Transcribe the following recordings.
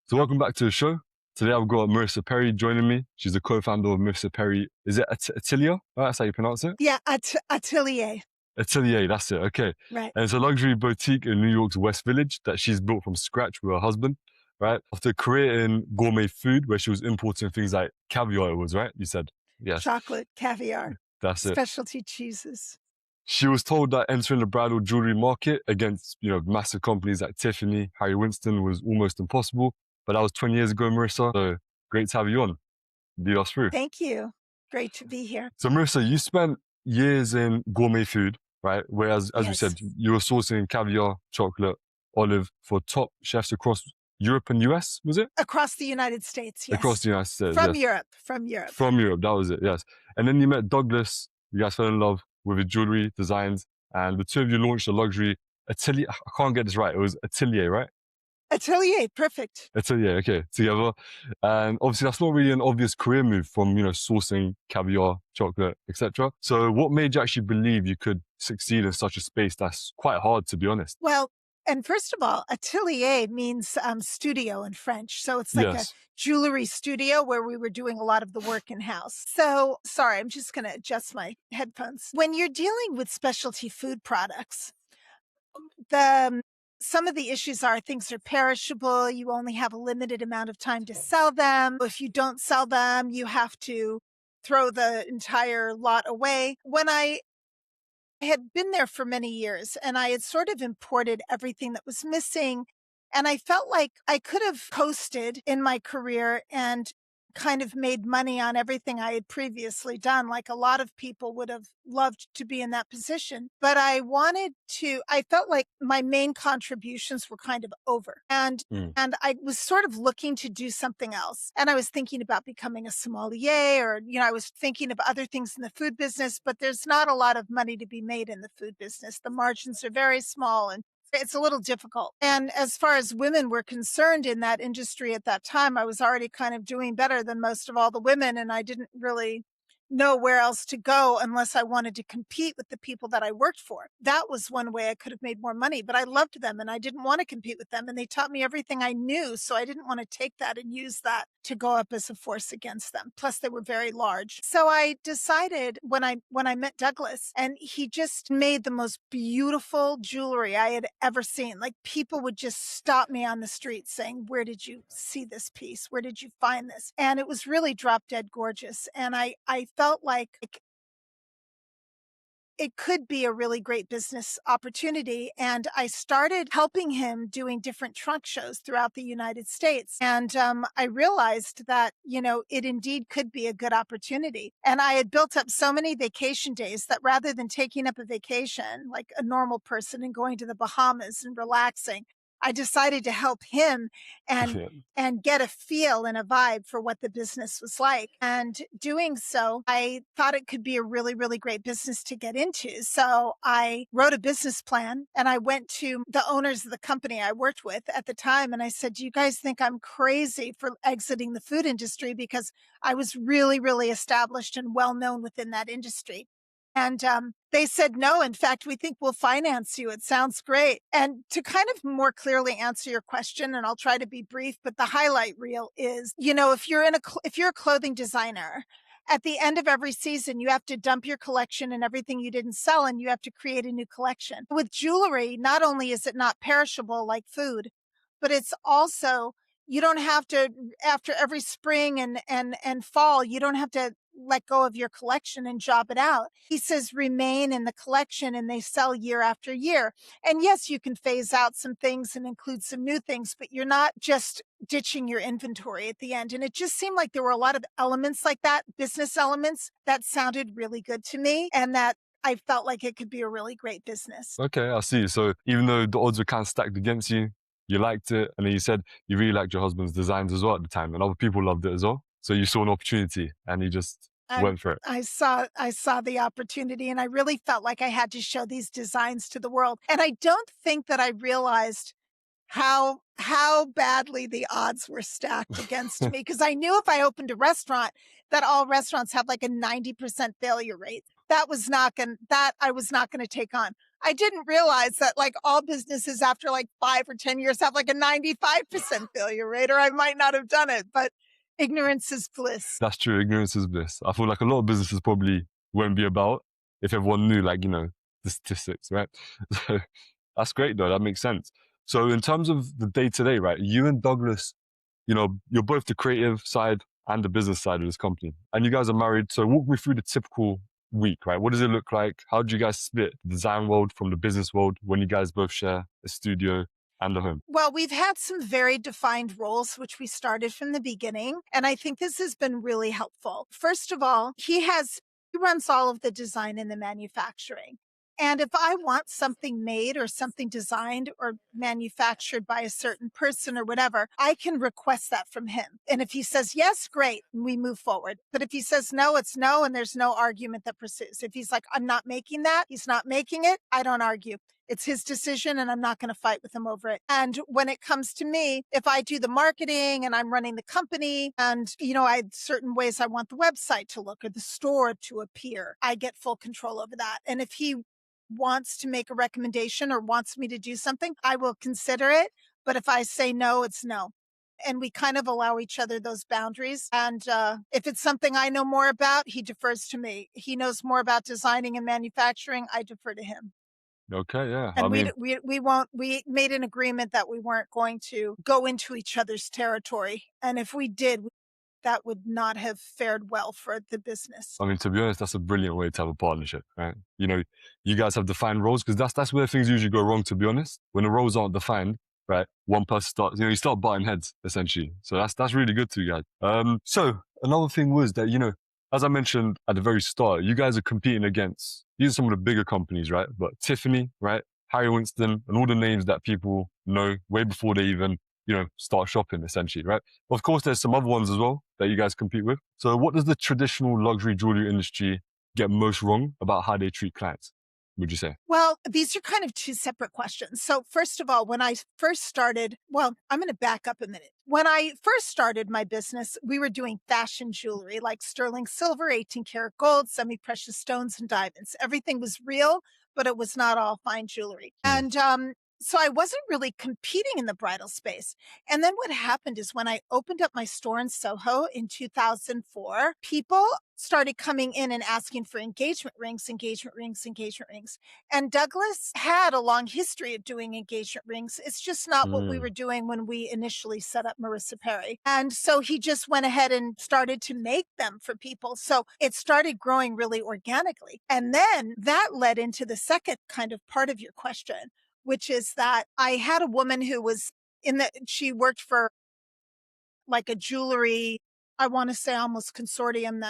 So welcome back to the show. Today I've got Marisa Perry joining me. She's the co-founder of Marisa Perry. Is it Atelier? Oh, that's how you pronounce it? Yeah, Atelier. Atelier, that's it. Okay. Right. And it's a luxury boutique in New York's West Village that she's built from scratch with her husband, right? After a career in gourmet food where she was importing things like caviar, it was, right? You said, yes, Chocolate, caviar, that's it. specialty cheeses. She was told that entering the bridal jewelry market against, massive companies like Tiffany, Harry Winston was almost impossible. But that was 20 years ago, Marissa. So great to have you on. Lead us through. Thank you. Great to be here. So Marissa, you spent years in gourmet food, right? Whereas, as we Yes. said, you were sourcing caviar, chocolate, olive for top chefs across Europe and US, was it? Across the United States, yes. Across the United States, From yes. Europe, from Europe. From Europe, that was it, yes. And then you met Douglas. You guys fell in love with his jewelry designs, and the two of you launched a luxury atelier. I can't get this right. It was Atelier, right? Atelier, perfect. Atelier, okay, together. And obviously that's not really an obvious career move from, sourcing caviar, chocolate, etc. So what made you actually believe you could succeed in such a space that's quite hard, to be honest? Well, and first of all, atelier means studio in French. So it's like Yes. a jewelry studio where we were doing a lot of the work in house. So sorry, I'm just going to adjust my headphones. When you're dealing with specialty food products, some of the issues are things are perishable. You only have a limited amount of time to sell them. If you don't sell them, you have to throw the entire lot away. When I had been there for many years and I had sort of imported everything that was missing, and I felt like I could have coasted in my career and kind of made money on everything I had previously done. Like a lot of people would have loved to be in that position. But I felt like my main contributions were kind of over. And I was sort of looking to do something else. And I was thinking about becoming a sommelier or, I was thinking of other things in the food business, but there's not a lot of money to be made in the food business. The margins are very small and it's a little difficult. And as far as women were concerned in that industry at that time, I was already kind of doing better than most of all the women. And I didn't really know where else to go unless I wanted to compete with the people that I worked for. That was one way I could have made more money, but I loved them and I didn't want to compete with them. And they taught me everything I knew. So I didn't want to take that and use that to go up as a force against them. Plus they were very large. So I decided when I met Douglas, and he just made the most beautiful jewelry I had ever seen. Like people would just stop me on the street saying, "Where did you see this piece? Where did you find this?" And it was really drop dead gorgeous. And I felt like it could be a really great business opportunity. And I started helping him doing different trunk shows throughout the United States. And I realized that, it indeed could be a good opportunity. And I had built up so many vacation days that rather than taking up a vacation like a normal person and going to the Bahamas and relaxing, I decided to help him and get a feel and a vibe for what the business was like. And doing so, I thought it could be a really, really great business to get into. So I wrote a business plan and I went to the owners of the company I worked with at the time. And I said, "Do you guys think I'm crazy for exiting the food industry?" Because I was really, really established and well known within that industry. And they said, "No, in fact, we think we'll finance you. It sounds great." And to kind of more clearly answer your question, and I'll try to be brief, but the highlight reel is, if you're a clothing designer, at the end of every season, you have to dump your collection and everything you didn't sell, and you have to create a new collection. With jewelry, not only is it not perishable like food, but it's also, you don't have to, after every spring and fall, you don't have to let go of your collection and job it out. He says remain in the collection and they sell year after year. And yes, you can phase out some things and include some new things, but you're not just ditching your inventory at the end. And it just seemed like there were a lot of elements like that, business elements that sounded really good to me and that I felt like it could be a really great business. Okay, I see. So even though the odds were kind of stacked against you, you liked it. And then you said you really liked your husband's designs as well at the time, and other people loved it as well. So you saw an opportunity and you just went for it. I saw the opportunity and I really felt like I had to show these designs to the world. And I don't think that I realized how badly the odds were stacked against me, because I knew if I opened a restaurant that all restaurants have like a 90% failure rate. That I was not going to take on. I didn't realize that like all businesses after like 5 or 10 years have like a 95% failure rate, or I might not have done it, but ignorance is bliss. That's true. Ignorance is bliss. I feel like a lot of businesses probably won't be about if everyone knew, like, the statistics, right? So that's great, though. That makes sense. So in terms of the day to day, right, you and Douglas, you're both the creative side and the business side of this company, and you guys are married. So walk me through the typical week, right? What does it look like? How do you guys split the design world from the business world when you guys both share a studio and a home? Well, we've had some very defined roles, which we started from the beginning. And I think this has been really helpful. First of all, he runs all of the design and the manufacturing. And if I want something made or something designed or manufactured by a certain person or whatever, I can request that from him. And if he says yes, great, and we move forward. But if he says no, it's no, and there's no argument that pursues. If he's like, I'm not making that, he's not making it, I don't argue. It's his decision and I'm not going to fight with him over it. And when it comes to me, if I do the marketing and I'm running the company and, I certain ways I want the website to look or the store to appear, I get full control over that. And if he wants to make a recommendation or wants me to do something, I will consider it. But if I say no, it's no. And we kind of allow each other those boundaries. And if it's something I know more about, he defers to me. He knows more about designing and manufacturing. I defer to him. Okay, yeah. I And mean, we won't, we made an agreement that we weren't going to go into each other's territory. And if we did, that would not have fared well for the business. to be honest, that's a brilliant way to have a partnership, right? You guys have defined roles because that's where things usually go wrong, to be honest. When the roles aren't defined, right? One person starts, you start butting heads essentially. So that's really good to you guys. So another thing was that, as I mentioned at the very start, you guys are competing against, these are some of the bigger companies, right? But Tiffany, right? Harry Winston and all the names that people know way before they even, start shopping essentially, right? Of course, there's some other ones as well that you guys compete with. So what does the traditional luxury jewelry industry get most wrong about how they treat clients, would you say? Well, these are kind of two separate questions. So, first of all, when I first started, well, I'm going to back up a minute. When I first started my business, we were doing fashion jewelry like sterling silver, 18 karat gold, semi precious stones, and diamonds. Everything was real, but it was not all fine jewelry. Mm. And so I wasn't really competing in the bridal space. And then what happened is when I opened up my store in Soho in 2004, people started coming in and asking for engagement rings, engagement rings, engagement rings. And Douglas had a long history of doing engagement rings. It's just not what we Mm. were doing when we initially set up Marisa Perry. And so he just went ahead and started to make them for people. So it started growing really organically. And then that led into the second kind of part of your question, which is that I had a woman who was she worked for like a jewelry, I want to say almost consortium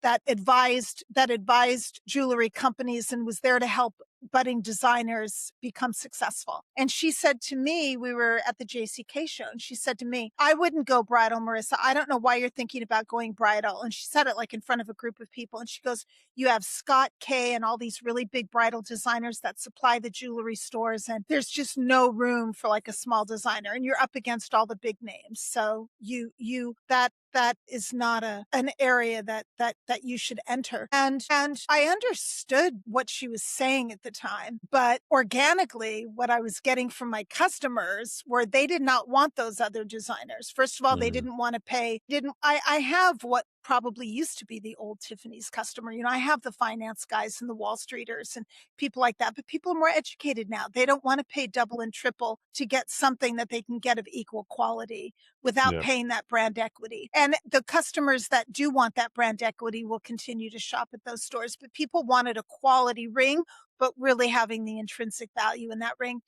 that advised jewelry companies and was there to help budding designers become successful. And she said to me, we were at the JCK show, and she said to me, I wouldn't go bridal, Marissa. I don't know why you're thinking about going bridal. And she said it like in front of a group of people. And she goes, you have Scott Kay and all these really big bridal designers that supply the jewelry stores. And there's just no room for like a small designer. And you're up against all the big names. So that is not an area that you should enter. And I understood what she was saying at the time, but organically what I was getting from my customers were they did not want those other designers. First of all, they Mm. didn't want to pay, didn't I have what probably used to be the old Tiffany's customer. I have the finance guys and the Wall Streeters and people like that, but people are more educated now. They don't want to pay double and triple to get something that they can get of equal quality without Yeah. paying that brand equity. And the customers that do want that brand equity will continue to shop at those stores. But people wanted a quality ring, but really having the intrinsic value in that ring.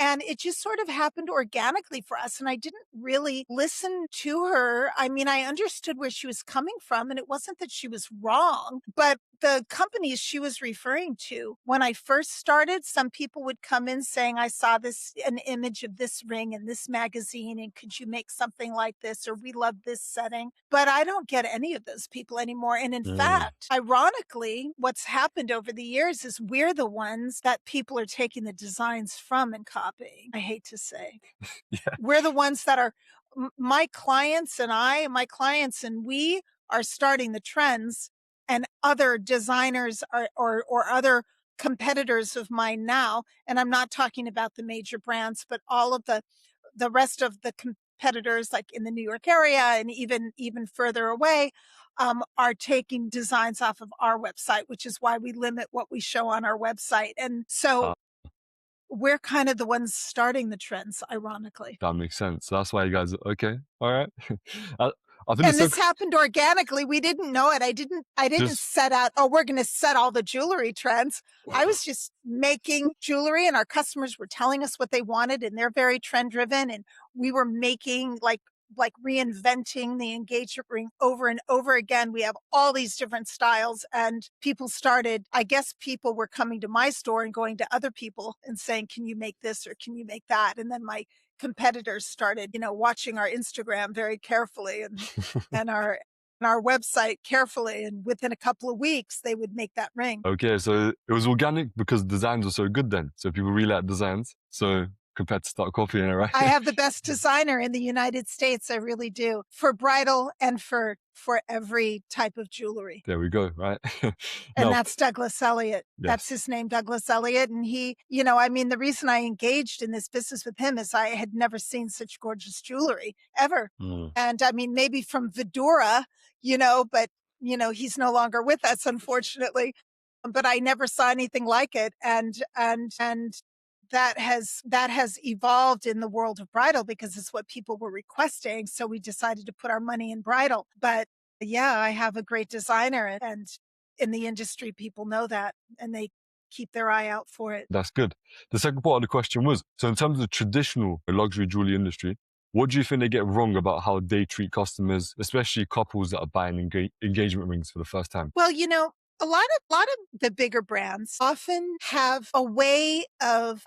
And it just sort of happened organically for us. And I didn't really listen to her. I mean, I understood where she was coming from, and it wasn't that she was wrong, but the companies she was referring to, when I first started, some people would come in saying, I saw an image of this ring in this magazine, and could you make something like this? Or we love this setting. But I don't get any of those people anymore. And in Mm. fact, ironically, what's happened over the years is we're the ones that people are taking the designs from and copying. I hate to say. Yeah. We're the ones that are my clients and we are starting the trends, and other designers or other competitors of mine now, and I'm not talking about the major brands, but all of the rest of the competitors like in the New York area and even further away, are taking designs off of our website, which is why we limit what we show on our website. And so Uh, we're kind of the ones starting the trends, ironically. that makes sense. So that's why you guys, okay, all right. I, I think it's And so this happened organically. We didn't know it. I didn't just, set out, oh, we're going to set all the jewelry trends. I was just making jewelry and our customers were telling us what they wanted and they're very trend driven and we were making like reinventing the engagement ring over and over again. We have all these different styles and people started, I guess people were coming to my store and going to other people and saying, can you make this or can you make that? And then my competitors started, watching our Instagram very carefully and our website carefully. And within a couple of weeks, they would make that ring. okay, so it was organic because designs were so good then. So people really like designs. So compared to start copying it, right? I have the best designer in the United States. I really do, for bridal and for every type of jewelry. There we go, right? And Now, that's Douglas Elliott. That's yes. his name, Douglas Elliott. And the reason I engaged in this business with him is I had never seen such gorgeous jewelry ever. Mm, And I mean, maybe from Vidura, but he's no longer with us, unfortunately. But I never saw anything like it. And that has evolved in the world of bridal because it's what people were requesting. So we decided to put our money in bridal. But yeah, I have a great designer and in the industry, people know that and they keep their eye out for it. that's good. The second part of the question was, so in terms of the traditional luxury jewelry industry, what do you think they get wrong about how they treat customers, especially couples that are buying engagement rings for the first time? Well, a lot of the bigger brands often have a way of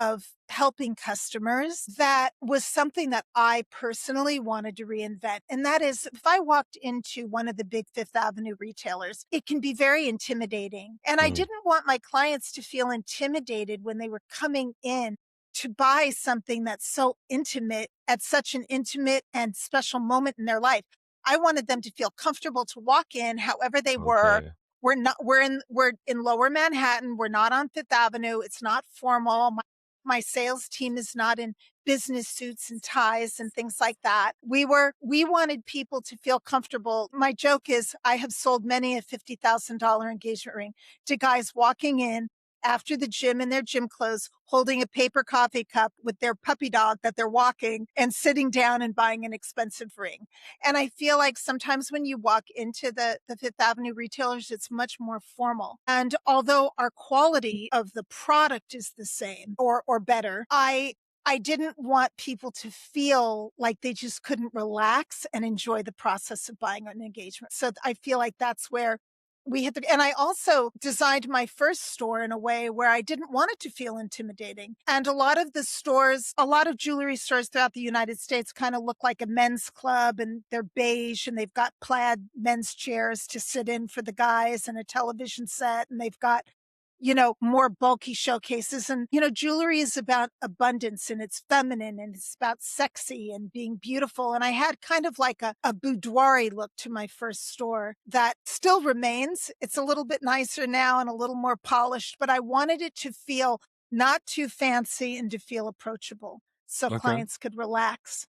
helping customers that was something that I personally wanted to reinvent. And that is if I walked into one of the big Fifth Avenue retailers, it can be very intimidating. And I Mm, didn't want my clients to feel intimidated when they were coming in to buy something that's so intimate at such an intimate and special moment in their life. I wanted them to feel comfortable to walk in however they were. okay. We're in Lower Manhattan. We're not on Fifth Avenue. It's not formal. My sales team is not in business suits and ties and things like that. We wanted people to feel comfortable. My joke is I have sold many a $50,000 engagement ring to guys walking in after the gym in their gym clothes, holding a paper coffee cup with their puppy dog that they're walking and sitting down and buying an expensive ring. And I feel like sometimes when you walk into the Fifth Avenue retailers, it's much more formal. And although our quality of the product is the same or better, I didn't want people to feel like they just couldn't relax and enjoy the process of buying an engagement. So I feel like that's where we had and I also designed my first store in a way where I didn't want it to feel intimidating. And a lot of jewelry stores throughout the United States kind of look like a men's club and they're beige and they've got plaid men's chairs to sit in for the guys and a television set. And they've got more bulky showcases. And, jewelry is about abundance and it's feminine and it's about sexy and being beautiful. And I had kind of like a boudoir look to my first store that still remains. It's a little bit nicer now and a little more polished, but I wanted it to feel not too fancy and to feel approachable so Okay. clients could relax.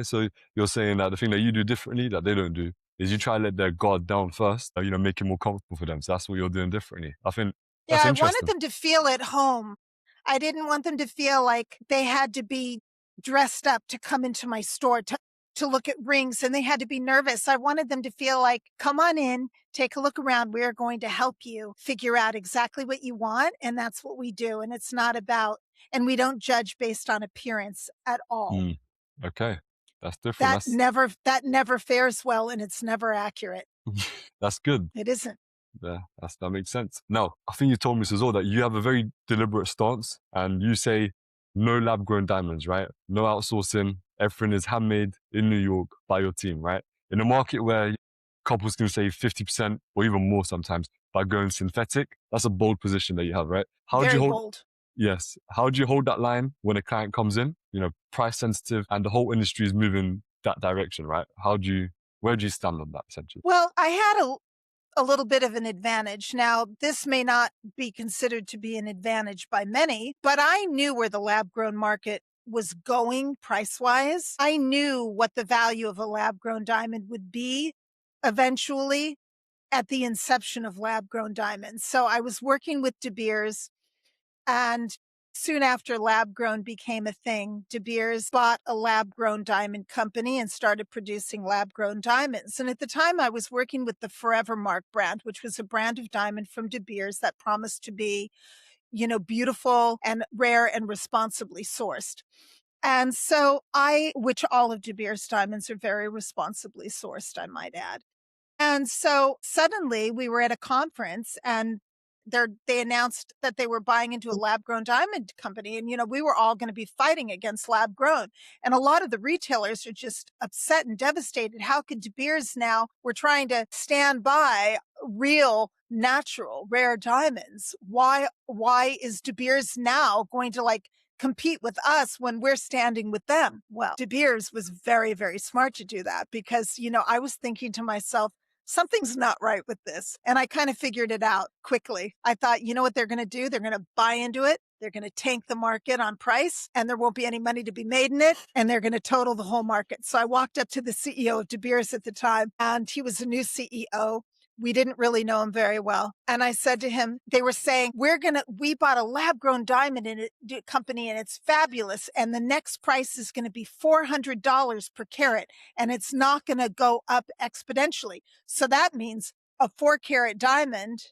So you're saying that the thing that you do differently that they don't do is you try to let their guard down first, make it more comfortable for them. So that's what you're doing differently. I think Yeah, that's I wanted interesting. them to feel at home. I didn't want them to feel like they had to be dressed up to come into my store to look at rings and they had to be nervous. I wanted them to feel like, come on in, take a look around. We are going to help you figure out exactly what you want. And that's what we do. And it's not about, and we don't judge based on appearance at all. Mm, okay. That's different. That never fares well and it's never accurate. That's good. It isn't. Yeah, that makes sense. Now, I think you told me as well that you have a very deliberate stance and you say no lab grown diamonds, right? No outsourcing. Everything is handmade in New York by your team, right? In a market where couples can save 50% or even more sometimes by going synthetic, that's a bold position that you have, right? How do you Very hold, bold. yes, how do you hold that line when a client comes in, price sensitive and the whole industry is moving that direction, right? Where do you stand on that essentially? Well, I had a little bit of an advantage. Now, this may not be considered to be an advantage by many, but I knew where the lab grown market was going price wise. I knew what the value of a lab grown diamond would be eventually at the inception of lab grown diamonds. So I was working with De Beers, and soon after lab grown became a thing, De Beers bought a lab grown diamond company and started producing lab grown diamonds. And at the time, I was working with the Forever Mark brand, which was a brand of diamond from De Beers that promised to be, beautiful and rare and responsibly sourced. And so which all of De Beers diamonds are very responsibly sourced, I might add. And so suddenly we were at a conference and they announced that they were buying into a lab grown diamond company. And, we were all going to be fighting against lab grown. And a lot of the retailers are just upset and devastated. How could De Beers now? We're trying to stand by real, natural, rare diamonds. Why is De Beers now going to compete with us when we're standing with them? Well, De Beers was very, very smart to do that because, I was thinking to myself, something's not right with this. And I kind of figured it out quickly. I thought, you know what they're going to do? They're going to buy into it. They're going to tank the market on price and there won't be any money to be made in it. And they're going to total the whole market. So I walked up to the CEO of De Beers at the time and he was a new CEO. We didn't really know him very well. And I said to him, they were saying, we bought a lab grown diamond company and it's fabulous. And the next price is going to be $400 per carat and it's not going to go up exponentially. So that means a 4-carat diamond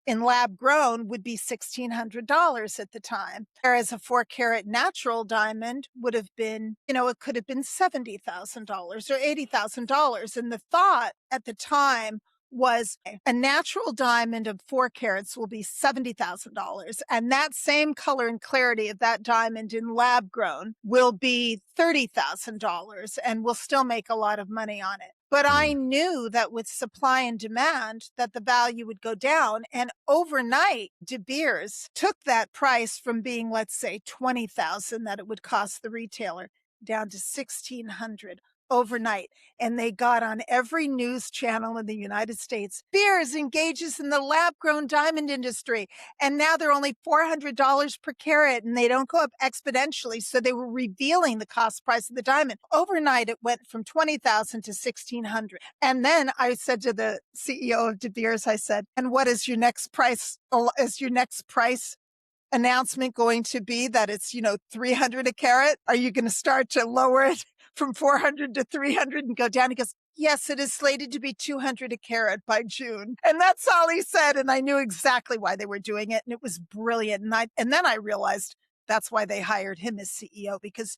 in lab grown would be $1,600 at the time. Whereas a 4-carat natural diamond would have been, it could have been $70,000 or $80,000. And the thought at the time was a natural diamond of 4 carats will be $70,000. And that same color and clarity of that diamond in lab grown will be $30,000 and we'll still make a lot of money on it. But I knew that with supply and demand that the value would go down. And overnight, De Beers took that price from being, let's say, $20,000 that it would cost the retailer down to $1,600 overnight. And they got on every news channel in the United States. Beers engages in the lab grown diamond industry. And now they're only $400 per carat and they don't go up exponentially. So they were revealing the cost price of the diamond. Overnight, it went from $20,000 to $1,600. And then I said to the CEO of De Beers, I said, and what is your next price? Is your next price announcement going to be that it's, $300 a carat? Are you going to start to lower it from $400 to $300 and go down? He goes, yes, it is slated to be $200 a carat by June. And that's all he said. And I knew exactly why they were doing it. And it was brilliant. And then I realized that's why they hired him as CEO, because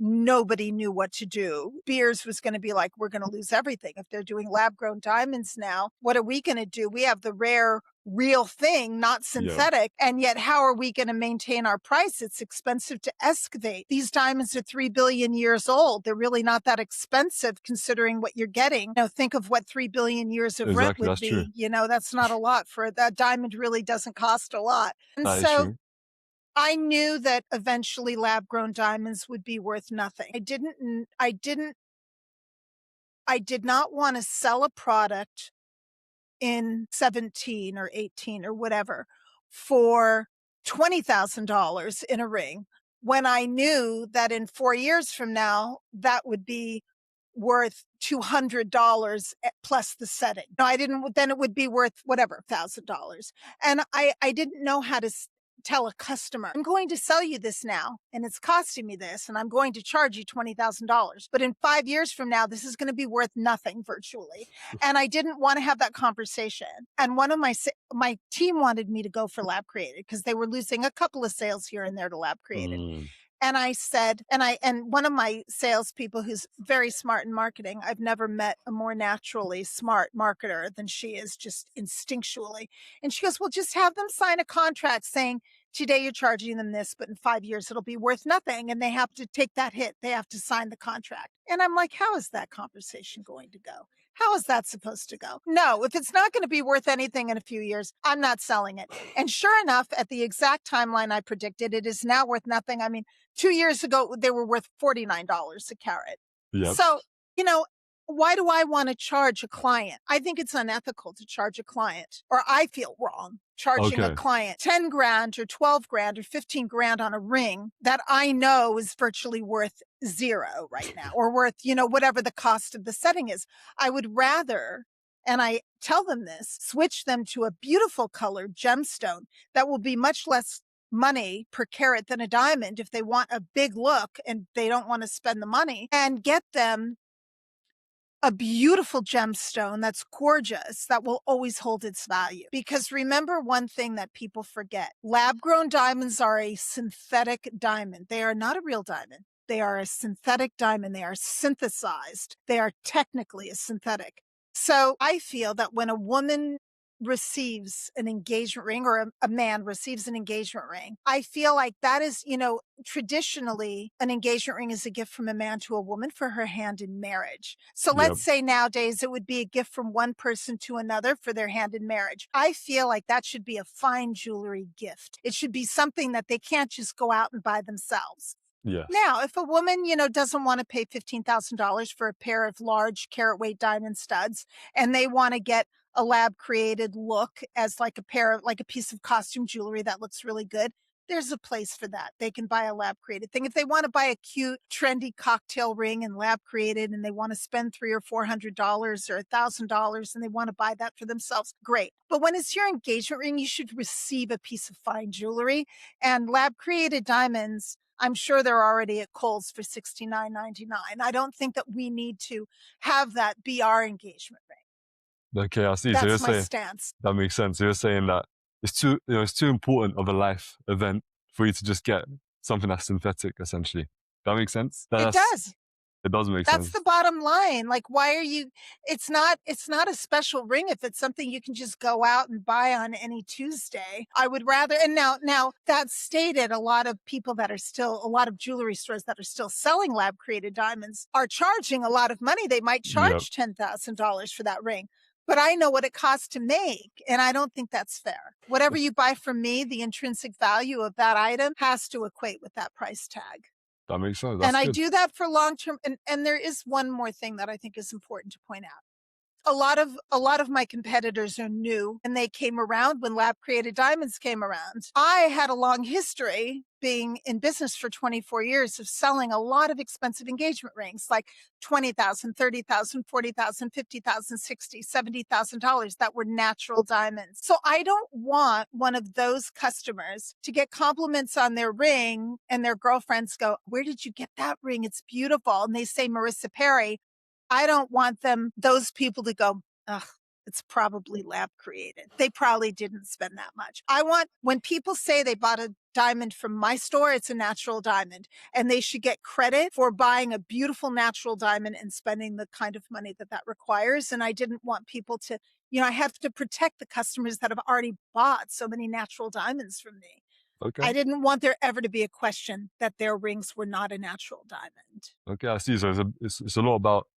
nobody knew what to do. Beers was going to be like, we're going to lose everything. If they're doing lab grown diamonds now, what are we going to do? We have the rare, real thing, not synthetic. Yeah. And yet, how are we going to maintain our price? It's expensive to excavate. These diamonds are 3 billion years old. They're really not that expensive considering what you're getting. Think of what 3 billion years of rent would be. True. That's not a lot for that diamond, really doesn't cost a lot. And that so I knew that eventually lab grown diamonds would be worth nothing. I did not want to sell a product in 17 or 18 or whatever for $20,000 in a ring when I knew that in 4 years from now, that would be worth $200 plus the setting. No, then it would be worth whatever, $1,000. And I didn't know how to tell a customer, I'm going to sell you this now and it's costing me this and I'm going to charge you $20,000. But in 5 years from now, this is going to be worth nothing virtually. And I didn't want to have that conversation. And one of my team wanted me to go for Lab Created because they were losing a couple of sales here and there to Lab Created. And I said, and one of my salespeople who's very smart in marketing, I've never met a more naturally smart marketer than she is, just instinctually. And she goes, well, just have them sign a contract saying, today you're charging them this, but in 5 years it'll be worth nothing. And they have to take that hit. They have to sign the contract. And I'm like, how is that conversation going to go? How is that supposed to go? No, if it's not going to be worth anything in a few years, I'm not selling it. And sure enough, at the exact timeline I predicted, it is now worth nothing. I mean, 2 years ago, they were worth $49 a carat. Yep. So, why do I want to charge a client? I think it's unethical to charge a client, or I feel wrong charging a Okay. client 10 grand or 12 grand or 15 grand on a ring that I know is virtually worth zero right now, or worth, whatever the cost of the setting is. I would rather, and I tell them this, switch them to a beautiful colored gemstone that will be much less money per carat than a diamond if they want a big look and they don't want to spend the money, and get them a beautiful gemstone that's gorgeous, that will always hold its value. Because remember one thing that people forget: lab grown diamonds are a synthetic diamond. They are not a real diamond. They are a synthetic diamond. They are synthesized. They are technically a synthetic. So I feel that when a woman receives an engagement ring, or a man receives an engagement ring, I feel like that is, traditionally an engagement ring is a gift from a man to a woman for her hand in marriage. So Yep. let's say nowadays it would be a gift from one person to another for their hand in marriage. I feel like that should be a fine jewelry gift. It should be something that they can't just go out and buy themselves. Yes. Now, if a woman, doesn't want to pay $15,000 for a pair of large carat weight diamond studs, and they want to get a lab created look as like a piece of costume jewelry that looks really good, there's a place for that. They can buy a lab created thing. If they want to buy a cute, trendy cocktail ring and lab created, and they want to spend $300 or $400 or $1,000 and they want to buy that for themselves, great. But when it's your engagement ring, you should receive a piece of fine jewelry, and lab created diamonds. I'm sure they're already at Kohl's for $69.99. I don't think that we need to have that be our engagement ring. Okay, I see. So you're That's my saying stance. that makes sense. So you're saying that it's too important of a life event for you to just get something that's synthetic, essentially. That makes sense. It does. It does make That's sense. the bottom line. Like, why are you, it's not a special ring if it's something you can just go out and buy on any Tuesday. I would rather, and now that stated, a lot of jewelry stores that are still selling lab created diamonds are charging a lot of money. They might Yep, charge $10,000 for that ring. But I know what it costs to make, and I don't think that's fair. Whatever you buy from me, the intrinsic value of that item has to equate with that price tag. that makes sense. And That's I good. do that for long term. And there is one more thing that I think is important to point out. A lot of my competitors are new, and they came around when lab created diamonds came around. I had a long history being in business for 24 years of selling a lot of expensive engagement rings, like $20,000, $30,000, $40,000, $50,000, $60,000, $70,000 that were natural diamonds. So I don't want one of those customers to get compliments on their ring and their girlfriends go, "Where did you get that ring? It's beautiful." And they say Marisa Perry. I don't want those people to go, "Ugh, it's probably lab created. They probably didn't spend that much." I want, when people say they bought a diamond from my store, it's a natural diamond, and they should get credit for buying a beautiful natural diamond and spending the kind of money that that requires. And I didn't want people to, I have to protect the customers that have already bought so many natural diamonds from me. Okay. I didn't want there ever to be a question that their rings were not a natural diamond. Okay, I see. So it's a lot about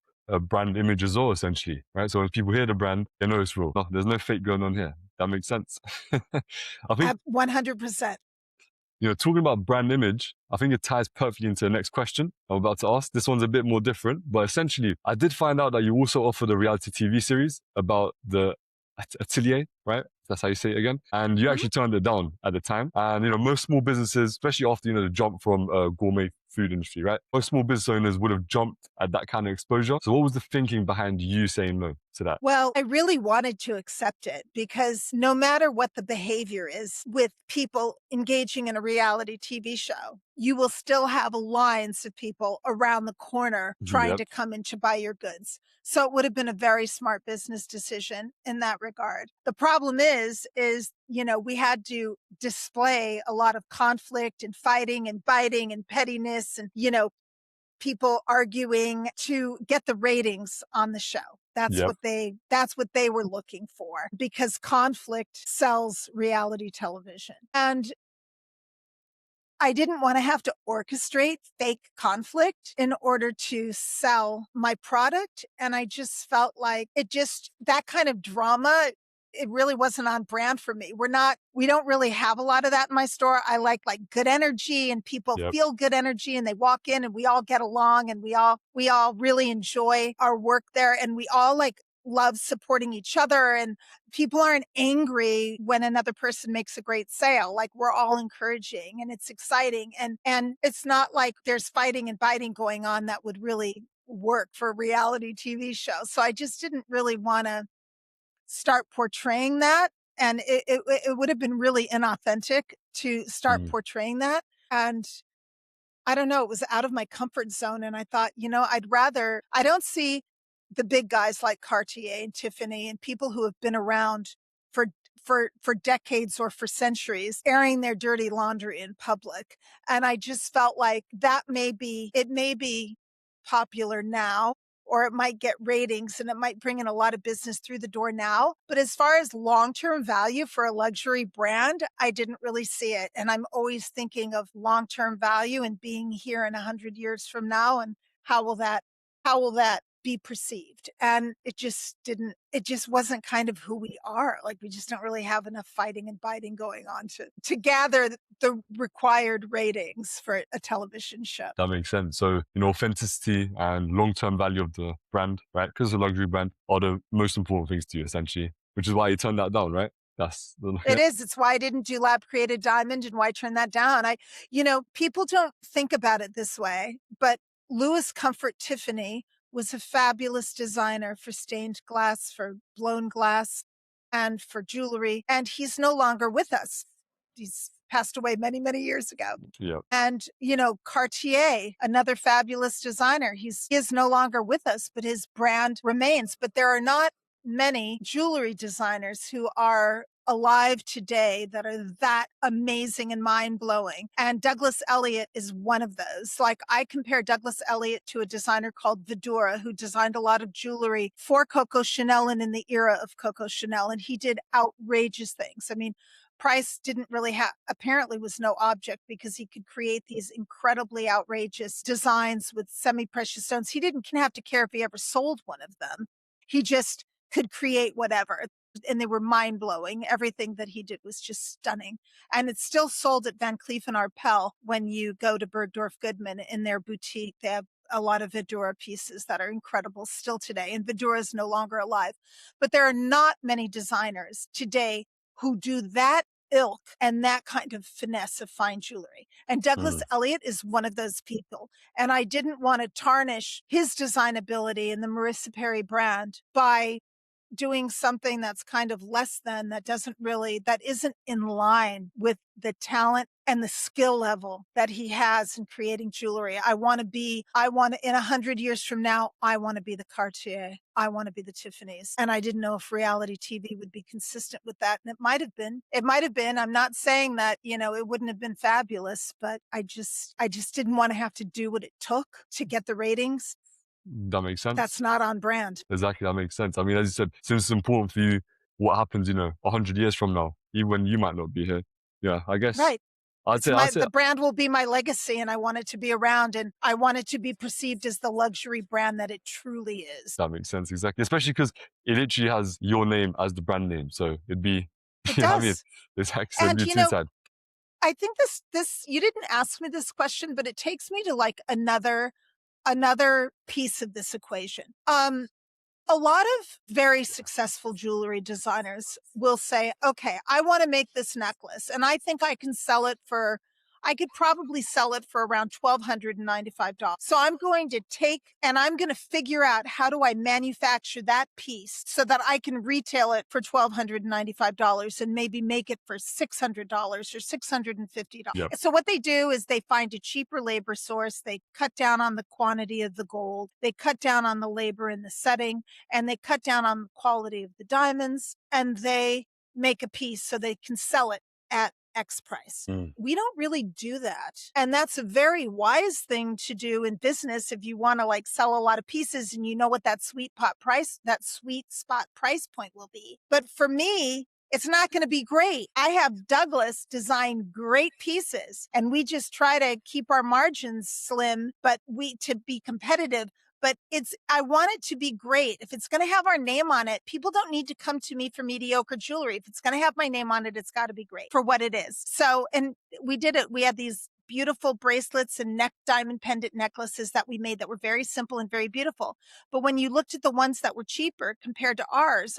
brand image as well, essentially, right? So when people hear the brand, they know it's real. No, there's no fake going on here. That makes sense. I think, 100%. talking about brand image, I think it ties perfectly into the next question I'm about to ask. This one's a bit more different, but essentially, I did find out that you also offered a reality TV series about the Atelier, right? That's how you say it again. And you actually turned it down at the time. And, most small businesses, especially after, the jump from gourmet food industry, right? Most small business owners would have jumped at that kind of exposure. So what was the thinking behind you saying no to that? Well, I really wanted to accept it, because no matter what the behavior is with people engaging in a reality TV show, you will still have lines of people around the corner trying Yep. to come in to buy your goods. So it would have been a very smart business decision in that regard. The problem is, we had to display a lot of conflict and fighting and biting and pettiness and, people arguing to get the ratings on the show. That's Yep. what they were looking for, because conflict sells reality television. And I didn't want to have to orchestrate fake conflict in order to sell my product. And I just felt like that kind of drama it really wasn't on brand for me. We don't really have a lot of that in my store. I like good energy, and people Yep. feel good energy, and they walk in and we all get along, and we all really enjoy our work there, and we all love supporting each other, and people aren't angry when another person makes a great sale. Like, we're all encouraging, and it's exciting, and it's not like there's fighting and biting going on that would really work for a reality TV show. So I just didn't really want to start portraying that. And it would have been really inauthentic to start Mm. portraying that. And I don't know, it was out of my comfort zone. And I thought, I don't see the big guys like Cartier and Tiffany and people who have been around for for decades or for centuries airing their dirty laundry in public. And I just felt like it may be popular now, or it might get ratings and it might bring in a lot of business through the door now. But as far as long-term value for a luxury brand, I didn't really see it. And I'm always thinking of long-term value and being here in 100 years from now, and how will that be perceived? And it just wasn't kind of who we are. Like, we just don't really have enough fighting and biting going on to gather the required ratings for a television show. That makes sense. So, authenticity and long-term value of the brand, right? Because it's a luxury brand are the most important things to you, essentially, which is why you turned that down, right? That's the, It is. It's why I didn't do lab created diamond, and why I turned that down. People don't think about it this way, but Louis Comfort Tiffany was a fabulous designer for stained glass, for blown glass, and for jewelry. And he's no longer with us. He's passed away many, many years ago. yeah. And, Cartier, another fabulous designer, he is no longer with us, but his brand remains. But there are not many jewelry designers who are alive today that are that amazing and mind blowing. And Douglas Elliott is one of those. Like, I compare Douglas Elliott to a designer called Vidura, who designed a lot of jewelry for Coco Chanel and in the era of Coco Chanel. And he did outrageous things. I mean, price didn't really apparently was no object, because he could create these incredibly outrageous designs with semi-precious stones. He didn't have to care if he ever sold one of them. He just could create whatever. And they were mind blowing. Everything that he did was just stunning. And it's still sold at Van Cleef and Arpels. When you go to Bergdorf Goodman in their boutique, they have a lot of Vidura pieces that are incredible still today. And Vidura is no longer alive. But there are not many designers today who do that ilk and that kind of finesse of fine jewelry. And Douglas Mm. Elliott is one of those people. And I didn't want to tarnish his design ability in the Marisa Perry brand by doing something that's kind of less than, that isn't in line with the talent and the skill level that he has in creating jewelry. In 100 years from now, I want to be the Cartier. I want to be the Tiffany's. And I didn't know if reality TV would be consistent with that. And it might have been. I'm not saying that, it wouldn't have been fabulous, but I just didn't want to have to do what it took to get the ratings. That makes sense. That's not on brand. Exactly, that makes sense. I mean, as you said, since it's important for you, what happens, 100 years from now, even when you might not be here. Yeah, I guess. Right. I'd say, The brand will be my legacy, and I want it to be around, and I want it to be perceived as the luxury brand that it truly is. that makes sense, exactly. Especially because it literally has your name as the brand name. So it'd be, It you know what I mean? does. Exactly. So it'd And, be two sides. I think this you didn't ask me this question, but it takes me to another piece of this equation. A lot of very successful jewelry designers will say, okay, I want to make this necklace, and I think I could probably sell it for around $1,295. So I'm going to figure out, how do I manufacture that piece so that I can retail it for $1,295 and maybe make it for $600 or $650. Yep. So what they do is they find a cheaper labor source. They cut down on the quantity of the gold. They cut down on the labor in the setting, and they cut down on the quality of the diamonds, and they make a piece so they can sell it at X price. Mm. We don't really do that. And that's a very wise thing to do in business if you want to sell a lot of pieces and you know what that sweet spot price point will be. But for me, it's not going to be great. I have Douglas design great pieces, and we just try to keep our margins slim, to be competitive. but I want it to be great. If it's going to have our name on it, people don't need to come to me for mediocre jewelry. If it's going to have my name on it, it's got to be great for what it is. So, and we did it. We had these beautiful bracelets and neck diamond pendant necklaces that we made that were very simple and very beautiful. But when you looked at the ones that were cheaper compared to ours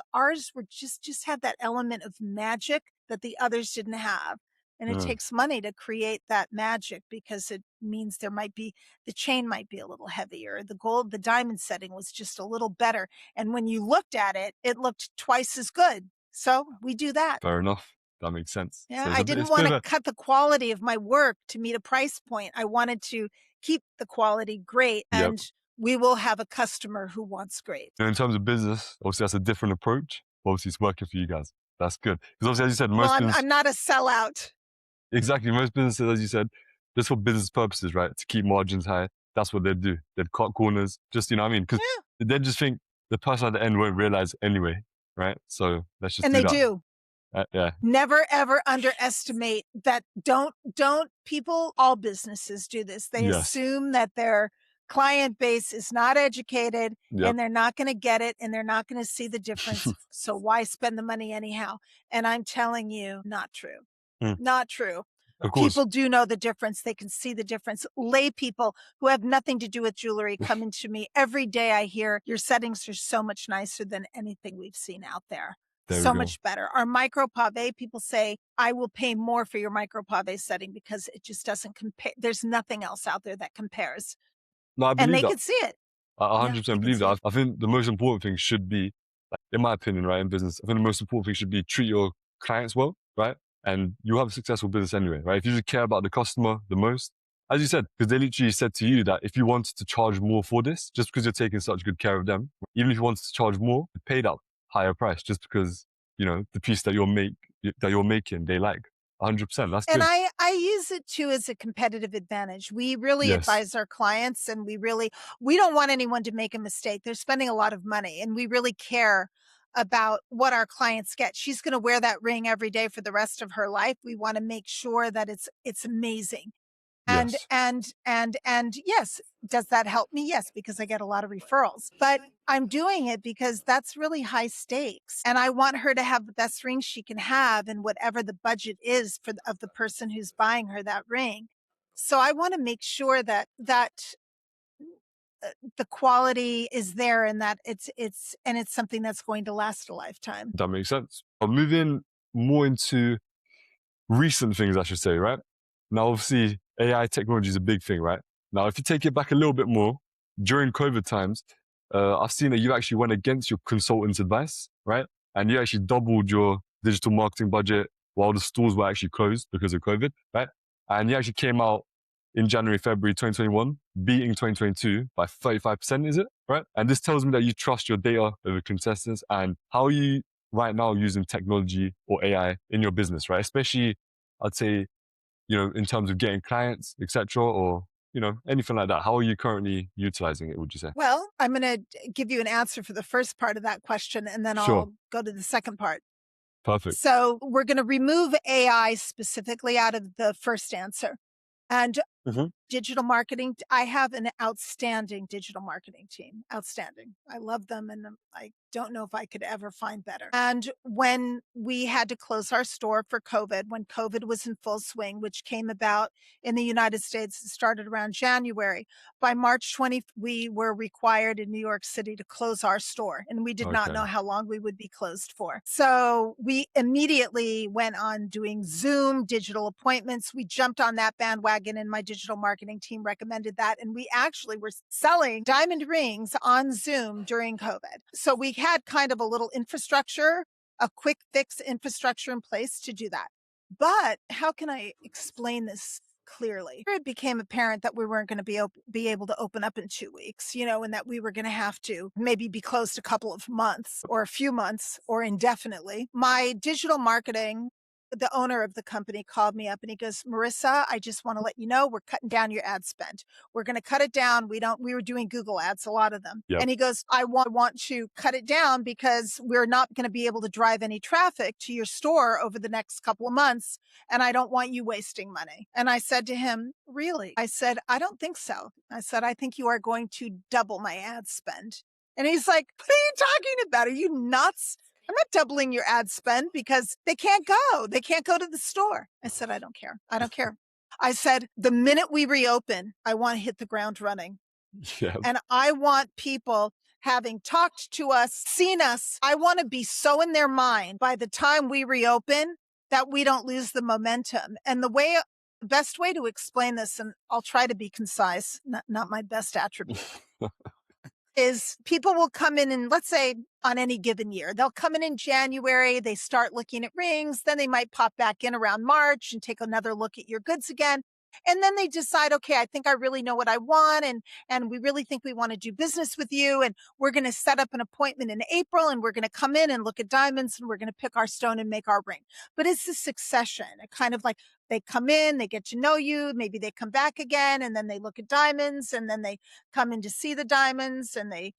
were just had that element of magic that the others didn't have. And it takes money to create that magic because it means the chain might be a little heavier. The diamond setting was just a little better. And when you looked at it, it looked twice as good. So we do that. Fair enough. That makes sense. Yeah, So I didn't want to cut the quality of my work to meet a price point. I wanted to keep the quality great, and we will have a customer who wants great. In terms of business, obviously that's a different approach. Obviously it's working for you guys. That's good. Because obviously, as you said, I'm not a sellout. Exactly. Most businesses, as you said, just for business purposes, right? To keep margins high. That's what they'd do. They'd cut corners. Just, you know what I mean? Because they just think the person at the end won't realize anyway, right? So let's just do that. And they do. Yeah. Never ever underestimate that. Don't people, all businesses do this. They assume that their client base is not educated and they're not going to get it and they're not going to see the difference. So why spend the money anyhow? And I'm telling you, not true. Not true. People do know the difference. They can see the difference. Lay people who have nothing to do with jewelry come into me every day. I hear your settings are so much nicer than anything we've seen out there. So much better. Our micro pave, people say, I will pay more for your micro pave setting because it just doesn't compare. There's nothing else out there that compares. No, I believe and they that. can see it. I 100% believe that. I think the most important thing should be, in my opinion, right, in business, I think the most important thing should be treat your clients well, right? And you have a successful business anyway, right? If you just care about the customer the most, as you said, because they literally said to you that if you wanted to charge more for this, just because you're taking such good care of them, even if you wanted to charge more, pay that higher price just because, you know, the piece that you're making, they like. 100%. That's good. And I use it too as a competitive advantage. We really advise our clients, and we don't want anyone to make a mistake. They're spending a lot of money, and we really care about what our clients get. She's going to wear that ring every day for the rest of her life. We want to make sure that it's amazing. And yes, does that help me? Yes, because I get a lot of referrals, but I'm doing it because that's really high stakes. And I want her to have the best ring she can have and whatever the budget is of the person who's buying her that ring. So I want to make sure that the quality is there and that it's something that's going to last a lifetime. That makes sense. I'm moving more into recent things, I should say, right? Now, obviously, AI technology is a big thing, right? Now, if you take it back a little bit more, during COVID times, I've seen that you actually went against your consultant's advice, right? And you actually doubled your digital marketing budget while the stores were actually closed because of COVID, right? And you actually came out in January, February 2021, beating 2022 by 35%, is it, right? And this tells me that you trust your data over contestants. And how are you right now using technology or AI in your business, right? Especially, I'd say, you know, in terms of getting clients, etc., or, you know, anything like that. How are you currently utilizing it, would you say? Well, I'm going to give you an answer for the first part of that question, and then I'll go to the second part. Perfect. So we're going to remove AI specifically out of the first answer. And digital marketing, I have an outstanding digital marketing team. Outstanding. I love them, and I don't know if I could ever find better. And when we had to close our store for COVID, when COVID was in full swing, which came about in the United States, it started around January. By March 20th, we were required in New York City to close our store, and we did not know how long we would be closed for. So we immediately went on doing Zoom digital appointments. We jumped on that bandwagon, and my digital marketing team recommended that. And we actually were selling diamond rings on Zoom during COVID. So we had kind of a little infrastructure, a quick fix infrastructure in place to do that. But how can I explain this clearly? It became apparent that we weren't going to be able to open up in 2 weeks, you know, and that we were going to have to maybe be closed a couple of months or a few months or indefinitely. My digital marketing the owner of the company called me up and he goes, Marissa, I just want to let you know we're cutting down your ad spend. We're going to cut it down. We were doing Google ads, a lot of them. Yep. And he goes, I want to cut it down because we're not going to be able to drive any traffic to your store over the next couple of months. And I don't want you wasting money. And I said to him, really? I said, I don't think so. I said, I think you are going to double my ad spend. And he's like, what are you talking about? Are you nuts? I'm not doubling your ad spend because they can't go. They can't go to the store. I said, I don't care. I don't care. I said, the minute we reopen, I want to hit the ground running. Yeah. And I want people having talked to us, seen us. I want to be so in their mind by the time we reopen that we don't lose the momentum. And the best way to explain this, and I'll try to be concise, not my best attribute, is people will come in and let's say on any given year, they'll come in January, they start looking at rings, then they might pop back in around March and take another look at your goods again. And then they decide, okay, I think I really know what I want. And we really think we want to do business with you. And we're going to set up an appointment in April and we're going to come in and look at diamonds and we're going to pick our stone and make our ring. But it's a succession, a kind of like they come in, they get to know you. Maybe they come back again and then they look at diamonds and then they come in to see the diamonds and they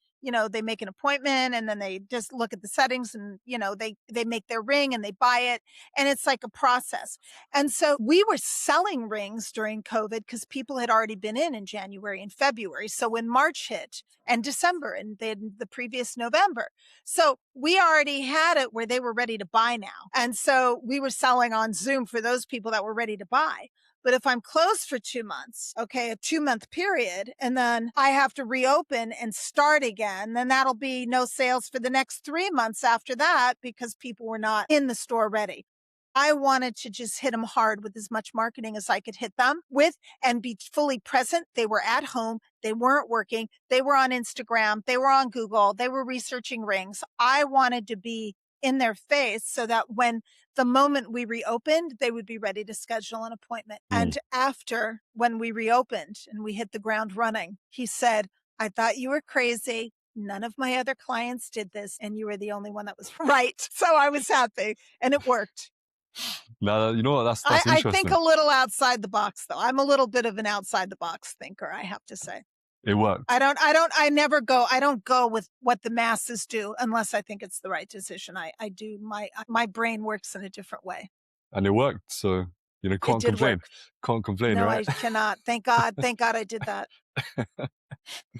make an appointment and then they just look at the settings and, they make their ring and they buy it. And it's like a process. And so we were selling rings during COVID because people had already been in January and February. So when March hit and December and then the previous November, so we already had it where they were ready to buy now. And so we were selling on Zoom for those people that were ready to buy. But if I'm closed for 2 months, okay, a 2-month period, and then I have to reopen and start again, then that'll be no sales for the next 3 months after that because people were not in the store ready. I wanted to just hit them hard with as much marketing as I could hit them with and be fully present. They were at home. They weren't working. They were on Instagram. They were on Google. They were researching rings. I wanted to be in their face so that when the moment we reopened, they would be ready to schedule an appointment. And after when we reopened and we hit the ground running, he said, I thought you were crazy. None of my other clients did this. And you were the only one that was right. So I was happy and it worked. Now, you know what? That's I interesting. think a little outside the box, though. I'm a little bit of an outside the box thinker, I have to say. It worked. I don't go with what the masses do unless I think it's the right decision. I do my brain works in a different way. And it worked. So, can't complain. Work. Can't complain, no, right? I cannot. Thank God. Thank God I did that.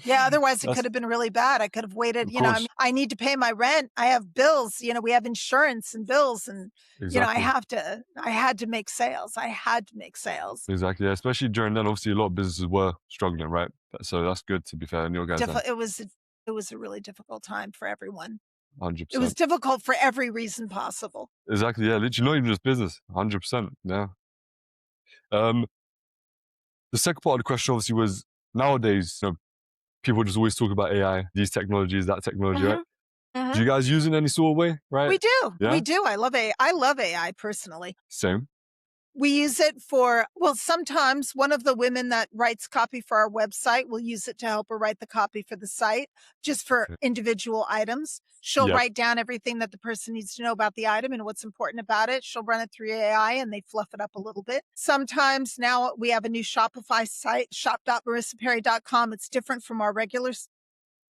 Yeah, otherwise it could have been really bad. I could have waited, I need to pay my rent. I have bills, we have insurance and bills and, Exactly. I had to make sales. I had to make sales. Exactly. Yeah. Especially during then, obviously a lot of businesses were struggling, right? So that's good to be fair. And your guys, It was a really difficult time for everyone. 100%. It was difficult for every reason possible. Exactly. Yeah. Literally not even just business. 100%. Yeah. The second part of the question obviously was nowadays, people just always talk about AI, these technologies, that technology, right? Do you guys use it in any sort of way, right? We do. Yeah? We do. I love AI personally. Same. We use it sometimes one of the women that writes copy for our website will use it to help her write the copy for the site, just for individual items. She'll write down everything that the person needs to know about the item and what's important about it. She'll run it through AI and they fluff it up a little bit. Sometimes now we have a new Shopify site, shop.marisaperry.com. It's different from our regular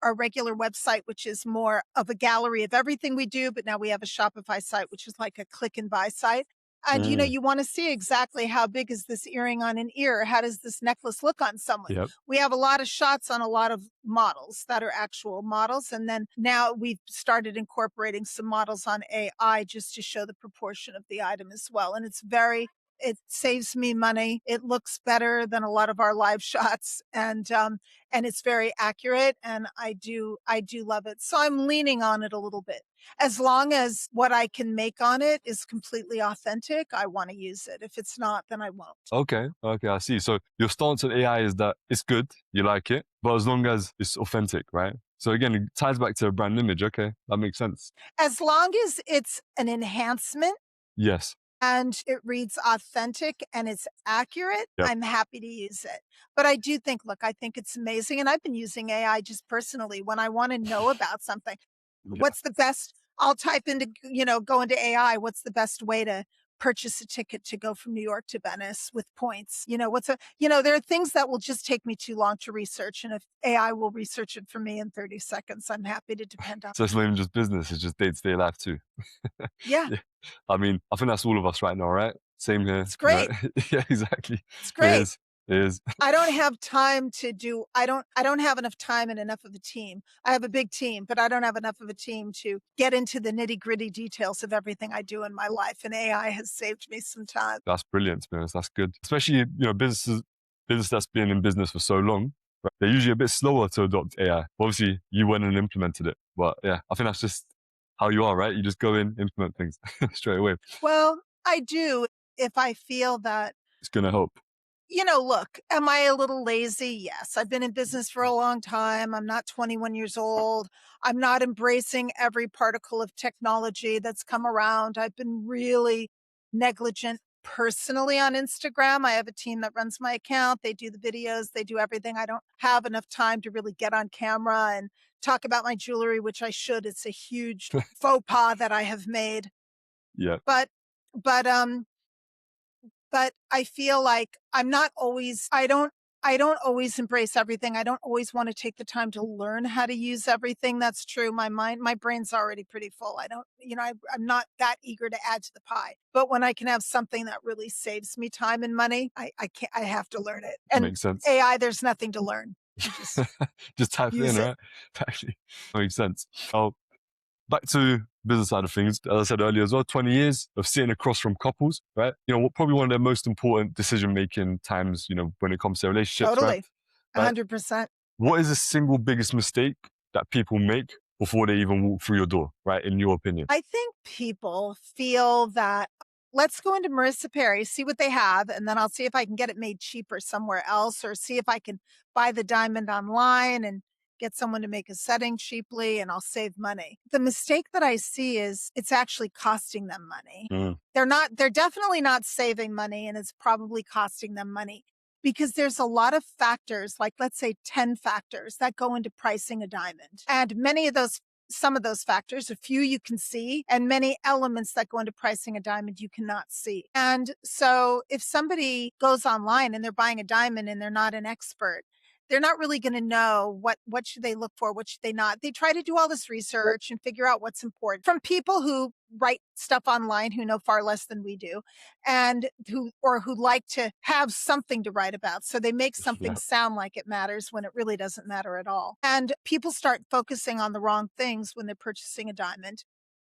website, which is more of a gallery of everything we do. But now we have a Shopify site, which is like a click and buy site. And, you want to see exactly how big is this earring on an ear? How does this necklace look on someone? Yep. We have a lot of shots on a lot of models that are actual models. And then now we've started incorporating some models on AI just to show the proportion of the item as well. And it saves me money. It looks better than a lot of our live shots and it's very accurate and I do love it. So I'm leaning on it a little bit. As long as what I can make on it is completely authentic, I want to use it. If it's not, then I won't. Okay, I see. So your stance on AI is that it's good, you like it, but as long as it's authentic, right? So again, it ties back to a brand image. Okay, that makes sense. As long as it's an enhancement. Yes. And it reads authentic and it's accurate, I'm happy to use it. But I do think, I think it's amazing. And I've been using AI just personally when I want to know about something. What's the best? I'll type into, go into AI. What's the best way to purchase a ticket to go from New York to Venice with points. There are things that will just take me too long to research. And if AI will research it for me in 30 seconds, I'm happy to depend on. So it's not even just business; it's just day-to-day life too. Yeah, Yeah, I mean, I think that's all of us right now, right? Same here, it's you know. great. Yeah, exactly. It's It great. is. It is. I don't have time to do I don't have enough time and enough of a team. I have a big team, but I don't have enough of a team to get into the nitty-gritty details of everything I do in my life, and AI has saved me some time. That's brilliant, to be honest. That's good. Especially, business that's been in business for so long, right? They're usually a bit slower to adopt AI. Obviously, you went and implemented it. But yeah, I think that's just how you are, right? You just go in, implement things straight away. Well, I do if I feel that It's going to help. look, am I a little lazy? Yes. I've been in business for a long time. I'm not 21 years old. I'm not embracing every particle of technology that's come around. I've been really negligent personally on Instagram. I have a team that runs my account. They do the videos, they do everything. I don't have enough time to really get on camera and talk about my jewelry, which I should. It's a huge faux pas that I have made. Yeah, But but but I feel like I don't always embrace everything. I don't always want to take the time to learn how to use everything. That's true. My brain's already pretty full. I don't, I'm not that eager to add to the pie. But when I can have something that really saves me time and money, I can't, I have to learn it. And makes sense. AI, there's nothing to learn. You just Just type it in, use it. right? Actually, makes sense. Oh, back to business side of things, as I said earlier as well, 20 years of sitting across from couples, right? Probably one of their most important decision-making times, when it comes to relationships, right? Totally. Right? 100%. What is the single biggest mistake that people make before they even walk through your door, right? In your opinion? I think people feel that let's go into Marisa Perry, see what they have, and then I'll see if I can get it made cheaper somewhere else or see if I can buy the diamond online and get someone to make a setting cheaply and I'll save money. The mistake that I see is it's actually costing them money. Mm, They're definitely not saving money and it's probably costing them money because there's a lot of factors, like let's say 10 factors that go into pricing a diamond. And some of those factors, a few you can see, and many elements that go into pricing a diamond you cannot see. And so if somebody goes online and they're buying a diamond and they're not an expert, they're not really going to know what should they look for, what should they not. They try to do all this research and figure out what's important from people who write stuff online who know far less than we do and who like to have something to write about. So they make something yeah. sound like it matters when it really doesn't matter at all. And people start focusing on the wrong things when they're purchasing a diamond.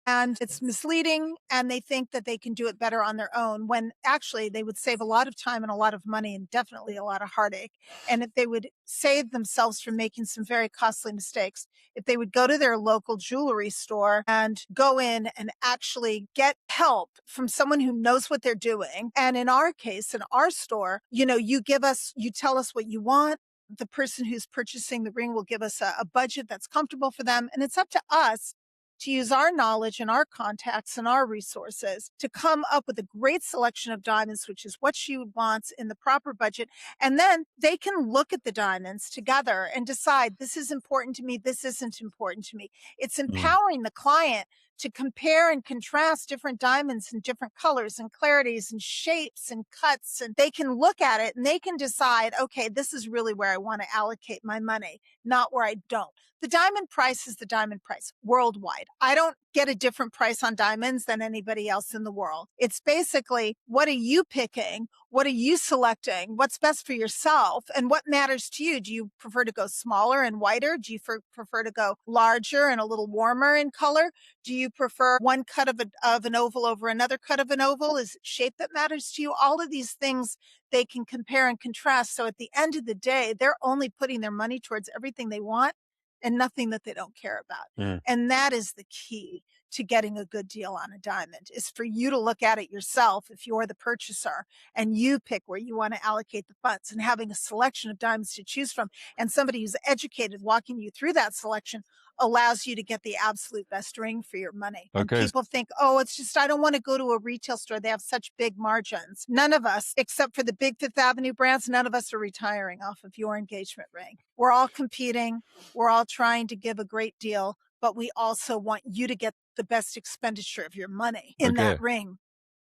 And it's misleading, and they think that they can do it better on their own when actually they would save a lot of time and a lot of money and definitely a lot of heartache. And if they would save themselves from making some very costly mistakes, if they would go to their local jewelry store and go in and actually get help from someone who knows what they're doing. And in our case, in our store, you tell us what you want. The person who's purchasing the ring will give us a budget that's comfortable for them. And it's up to us to use our knowledge and our contacts and our resources to come up with a great selection of diamonds, which is what she wants in the proper budget. And then they can look at the diamonds together and decide this is important to me, this isn't important to me. It's Mm, empowering the client to compare and contrast different diamonds in different colors and clarities and shapes and cuts. And they can look at it and they can decide, okay, this is really where I want to allocate my money, not where I don't. The diamond price is the diamond price worldwide. I don't get a different price on diamonds than anybody else in the world. It's basically, what are you picking? What are you selecting? What's best for yourself? And what matters to you? Do you prefer to go smaller and whiter? Do you prefer to go larger and a little warmer in color? Do you prefer one cut of an oval over another cut of an oval? Is it shape that matters to you? All of these things they can compare and contrast. So at the end of the day, they're only putting their money towards everything they want and nothing that they don't care about. mm. And that is the key to getting a good deal on a diamond, is for you to look at it yourself if you're the purchaser and you pick where you want to allocate the funds, and having a selection of diamonds to choose from and somebody who's educated walking you through that selection allows you to get the absolute best ring for your money. And Okay. people think, oh, it's just, I don't want to go to a retail store. They have such big margins. None of us, except for the big Fifth Avenue brands, none of us are retiring off of your engagement ring. We're all competing. We're all trying to give a great deal, but we also want you to get the best expenditure of your money in Okay. that ring.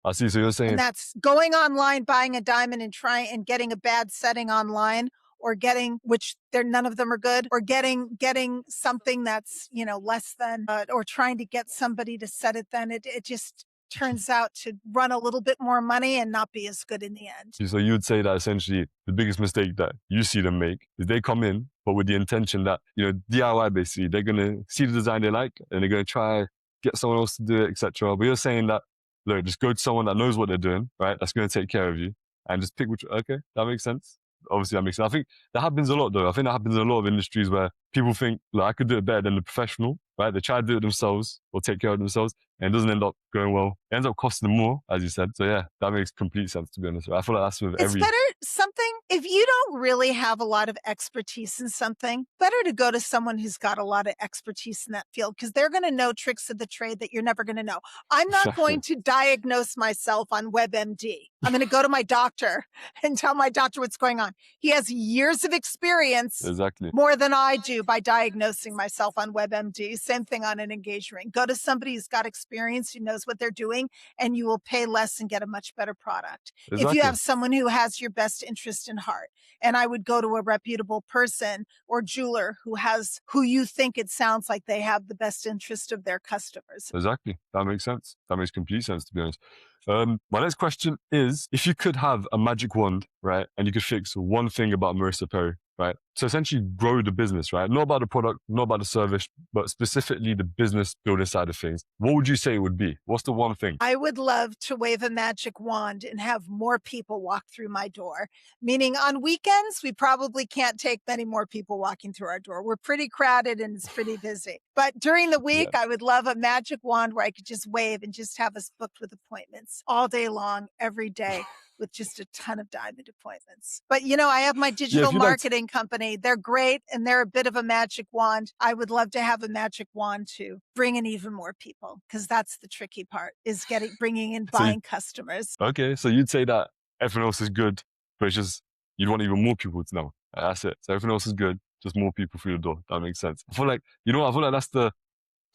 I see. So you're And saying, that's going online, buying a diamond and trying and getting a bad setting online, or getting, which they're none of them are good, or getting something that's, less than, or trying to get somebody to set it, then it just turns out to run a little bit more money and not be as good in the end. so you would say that essentially the biggest mistake that you see them make is they come in, but with the intention that, DIY basically, they're going to see the design they like and they're going to try get someone else to do it, etc. But you're saying that, look, just go to someone that knows what they're doing, right? That's going to take care of you and just pick which, okay, that makes sense. Obviously that makes sense. I think that happens a lot though. I think that happens in a lot of industries where people think, look, I could do it better than the professional, right? They try to do it themselves or take care of themselves and it doesn't end up going well. It ends up costing them more, as you said. So yeah, that makes complete sense, to be honest. I feel like that's with It's better something, if you don't really have a lot of expertise in something, better to go to someone who's got a lot of expertise in that field, because they're going to know tricks of the trade that you're never going to know. I'm not going to diagnose myself on WebMD. I'm going to go to my doctor and tell my doctor what's going on. He has years of experience, Exactly. more than I do, by diagnosing myself on WebMD. Same thing on an engagement ring. Go to somebody who's got experience, who knows what they're doing, and you will pay less and get a much better product. If you Exactly. have someone who has your best interest in heart, and I would go to a reputable person or jeweler who you think it sounds like they have the best interest of their customers. Exactly. That makes sense. That makes complete sense, to be honest. My next question is, if you could have a magic wand, right, and you could fix one thing about Marisa Perry, right, so essentially grow the business, right, not about the product, not about the service, but specifically the business building side of things, what would you say it would be? What's the one thing? I would love to wave a magic wand and have more people walk through my door. Meaning on weekends, we probably can't take many more people walking through our door. We're pretty crowded and it's pretty busy. But during the week, Yeah. I would love a magic wand where I could just wave and just have us booked with appointments all day long, every day, with just a ton of diamond appointments. But I have my digital if you'd like to- marketing company. They're great and they're a bit of a magic wand. I would love to have a magic wand to bring in even more people, because that's the tricky part, is bringing in So you- buying customers. Okay, so you'd say that everything else is good, but it's just, you'd want even more people to know. That's it. So everything else is good, just more people through the door. That makes sense. I feel like, I feel like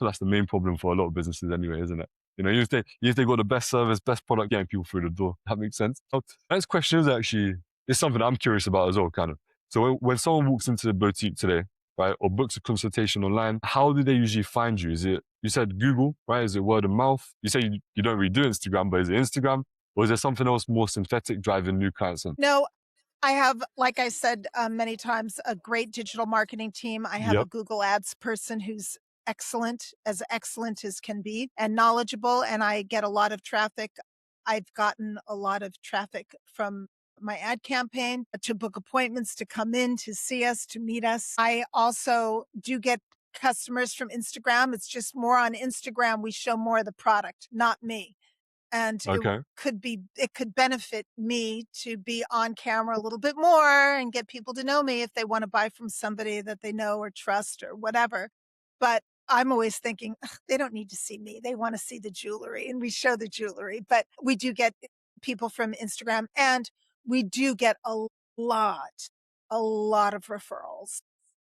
that's the main problem for a lot of businesses anyway, isn't it? Even if they got the best service, best product, getting people through the door. That makes sense. So next question is something I'm curious about as well, kind of. So when someone walks into the boutique today, right, or books a consultation online, how do they usually find you? Is it, you said Google, right? Is it word of mouth? You say you don't really do Instagram, but is it Instagram? Or is there something else more synthetic driving new clients in? No, I have, like I said many times, a great digital marketing team. I have a Yep. Google Ads person who's excellent as can be, and knowledgeable, and I get a lot of traffic. I've gotten a lot of traffic from my ad campaign to book appointments, to come in, to see us, to meet us. I also do get customers from Instagram. It's just more on Instagram. We show more of the product, not me. And Okay. it could benefit me to be on camera a little bit more and get people to know me if they want to buy from somebody that they know or trust or whatever. But I'm always thinking, "Ugh, they don't need to see me. They want to see the jewelry," and we show the jewelry. But we do get people from Instagram, and we do get lot, a lot of referrals.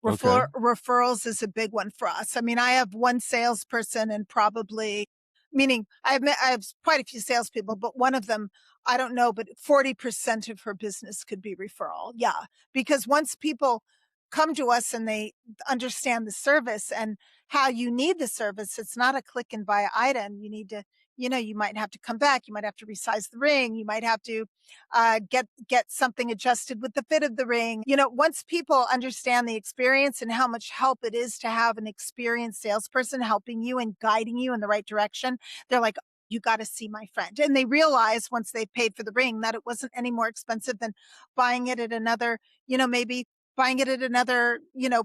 Okay. Referrals is a big one for us. I mean, I have one salesperson, and probably, meaning I have quite a few salespeople, but one of them, I don't know, but 40% of her business could be referral. Yeah. Because once people come to us and they understand the service and how you need the service, it's not a click and buy item. You need to, you might have to come back. You might have to resize the ring. You might have to get something adjusted with the fit of the ring. Once people understand the experience and how much help it is to have an experienced salesperson helping you and guiding you in the right direction, they're like, you got to see my friend. And they realize once they've paid for the ring that it wasn't any more expensive than buying it at another, maybe buying it at another,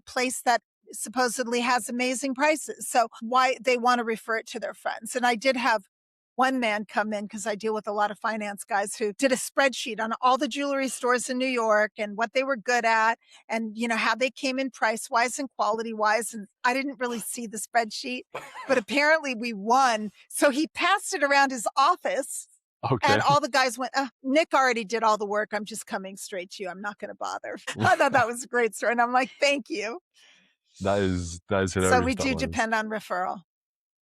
place that supposedly has amazing prices. So why they want to refer it to their friends. And I did have one man come in, because I deal with a lot of finance guys, who did a spreadsheet on all the jewelry stores in New York and what they were good at, and how they came in price wise and quality wise. And I didn't really see the spreadsheet, but apparently we won. So he passed it around his office. Okay. And all the guys went, Nick already did all the work. I'm just coming straight to you. I'm not going to bother. I thought that was a great story. And I'm like, thank you. That is hilarious. So we that do one is. depend on referral.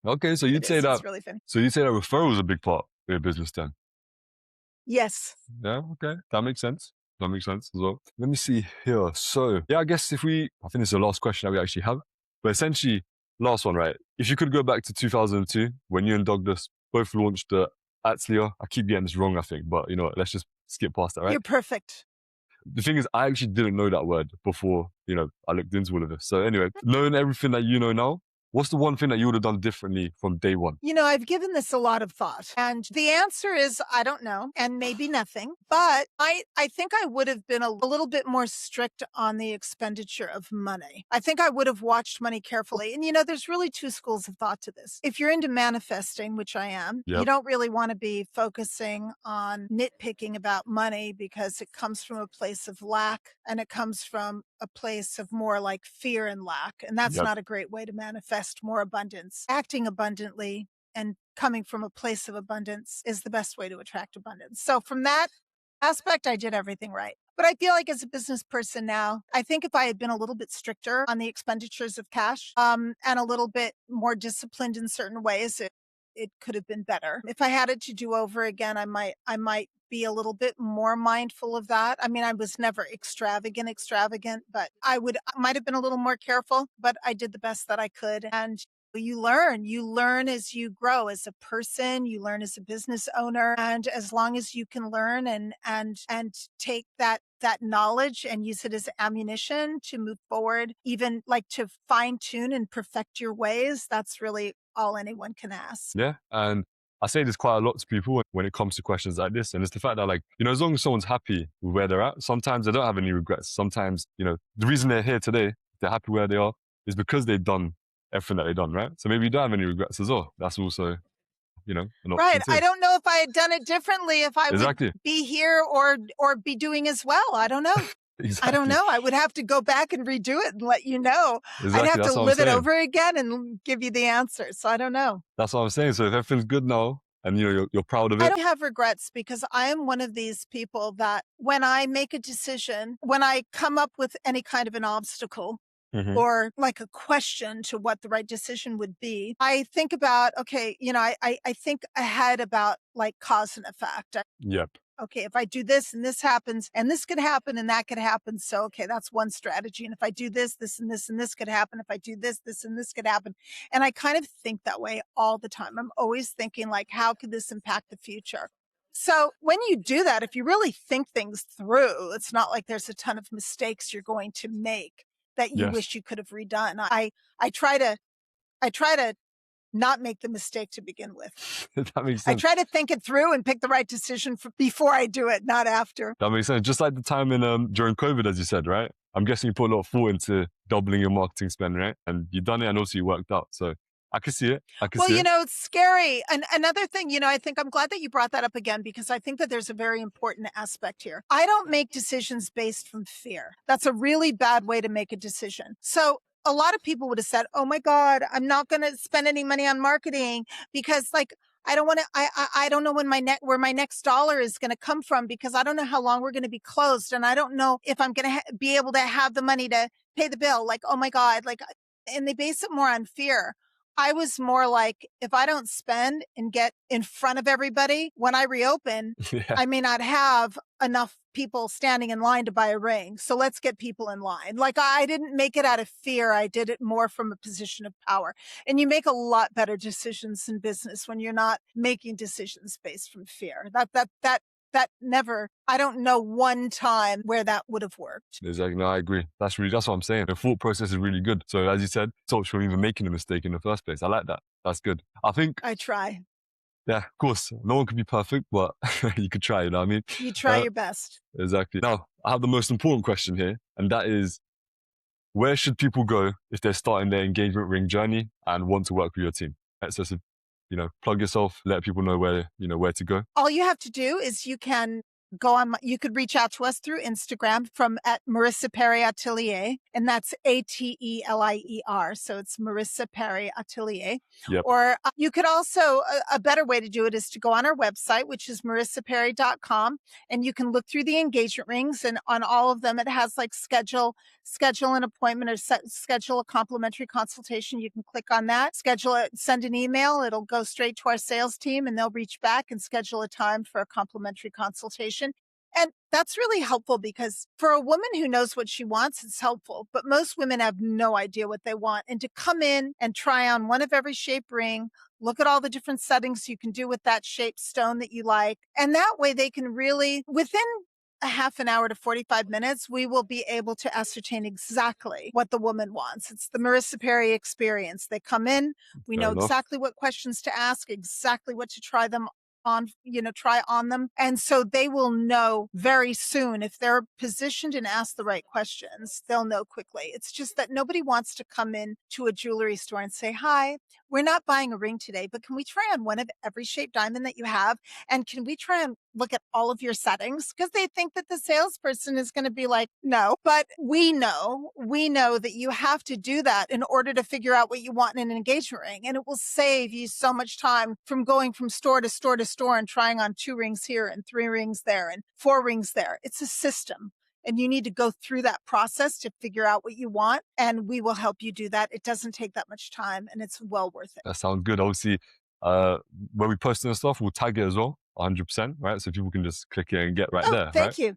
Okay, so you'd say that It's really funny. referral is a big part of your business then. Yes. Yeah, okay. That makes sense. That makes sense as well. Let me see here. So, yeah, I guess I think this is the last question that we actually have. But essentially, last one, right? If you could go back to 2002, when you and Douglas both launched the Atelier, I keep getting this wrong, I think, but you know, let's just skip past that, right? You're perfect. The thing is, I actually didn't know that word before, you know, I looked into all of this. So anyway, knowing everything that you know now, what's the one thing that you would have done differently from day one? You know, I've given this a lot of thought, and the answer is I don't know, and maybe nothing. But I think I would have been a little bit more strict on the expenditure of money. I think I would have watched money carefully. And you know, there's really two schools of thought to this. If you're into manifesting, which I am, you Yep. don't really want to be focusing on nitpicking about money because it comes from a place of lack and it comes from a place of more like fear and lack. And that's Yep. not a great way to manifest more abundance. Acting abundantly and coming from a place of abundance is the best way to attract abundance. So from that aspect, I did everything right. But I feel like as a business person now, I think if I had been a little bit stricter on the expenditures of cash, and a little bit more disciplined in certain ways, it could have been better. If I had it to do over again, I might be a little bit more mindful of that. I mean, I was never extravagant, but I might have been a little more careful, but I did the best that I could. And you learn as you grow as a person, you learn as a business owner. And as long as you can learn and take that knowledge and use it as ammunition to move forward, even like to fine tune and perfect your ways, that's really all anyone can ask. Yeah. And I say this quite a lot to people when it comes to questions like this. And it's the fact that, like, you know, as long as someone's happy with where they're at, sometimes they don't have any regrets. Sometimes, you know, the reason they're here today, they're happy where they are, is because they've done everything that they've done, right? So maybe you don't have any regrets as well. That's also, you know, an Right. option I too. don't know if I had done it differently, if I would Exactly. be here or be doing as well. I don't know. I don't Exactly. know. I would have to go back and redo it and let you know. I'd Exactly. have to That's what I'm live it saying. over again and give you the answer. So I don't know. That's what I'm saying. So if everything's good now and you know you're proud of I it, don't have regrets because I am one of these people that when I make a decision, when I come up with any kind of an obstacle, mhm, or like a question to what the right decision would be, I think about, okay, you know, I think ahead about like cause and effect. yep, Okay, if I do this and this happens and this could happen and that could happen. So, okay, that's one strategy. And if I do this, this and this and this could happen. If I do this, this and this could happen. And I kind of think that way all the time. I'm always thinking like, how could this impact the future? So when you do that, if you really think things through, it's not like there's a ton of mistakes you're going to make that you yes, wish you could have redone. I try to I try to not make the mistake to begin with. that makes I sense. try to think it through and pick the right decision before I do it, not after. That makes sense. Just like the time in during COVID, as you said, right? I'm guessing you put a lot of thought into doubling your marketing spend, right? And you've done it, and also you worked out. So I can see it. I can Well, see you it. know, it's scary. And another thing, you know, I think I'm glad that you brought that up again because I think that there's a very important aspect here. I don't make decisions based from fear. That's a really bad way to make a decision. So a lot of people would have said, "Oh my God, I'm not going to spend any money on marketing because like I don't want to I don't know when where my next dollar is going to come from because I don't know how long we're going to be closed and I don't know if I'm going to be able to have the money to pay the bill." Like, "Oh my God, like," and they base it more on fear. I was more like, if I don't spend and get in front of everybody, when I reopen, Yeah, I may not have enough people standing in line to buy a ring. So let's get people in line. Like I didn't make it out of fear. I did it more from a position of power. And you make a lot better decisions in business when you're not making decisions based from fear. That never, I don't know one time where that would have worked. exactly. No, I agree. That's what I'm saying. The thought process is really good. So as you said, it stops you from even making a mistake in the first place. I like that. That's good. I think, I try. yeah, of course, no one can be perfect, but you could try. You know what I mean? You try your best. Exactly. Now, I have the most important question here, and that is, where should people go if they're starting their engagement ring journey and want to work with your team? Right, so, you know, plug yourself, let people know where to go. All you have to do is you can go on. You could reach out to us through Instagram from at Marisa Perry Atelier, and that's Atelier. So it's Marisa Perry Atelier. Yep. Or you could also, a better way to do it is to go on our website, which is marisaperry.com, and you can look through the engagement rings, and on all of them, it has like schedule an appointment or schedule a complimentary consultation. You can click on that, schedule it, send an email. It'll go straight to our sales team and they'll reach back and schedule a time for a complimentary consultation. And that's really helpful because for a woman who knows what she wants, it's helpful. But most women have no idea what they want. And to come in and try on one of every shape ring, look at all the different settings you can do with that shaped stone that you like. And that way they can really, within a half an hour to 45 minutes, we will be able to ascertain exactly what the woman wants. It's the Marisa Perry experience. They come in, we Fair know enough. exactly what questions to ask, exactly what to try them on, try on them. And so they will know very soon if they're positioned and ask the right questions, they'll know quickly. It's just that nobody wants to come in to a jewelry store and say, hi, we're not buying a ring today, but can we try on one of every shaped diamond that you have? And can we try and look at all of your settings? Because they think that the salesperson is going to be like, no, but we know that you have to do that in order to figure out what you want in an engagement ring. And it will save you so much time from going from store to store to store and trying on 2 rings here and 3 rings there and 4 rings there. It's a system. And you need to go through that process to figure out what you want. And we will help you do that. It doesn't take that much time and it's well worth it. That sounds good. Obviously, when we post this stuff, we'll tag it as well, 100%, right? So people can just click it and get right there, right? Thank you.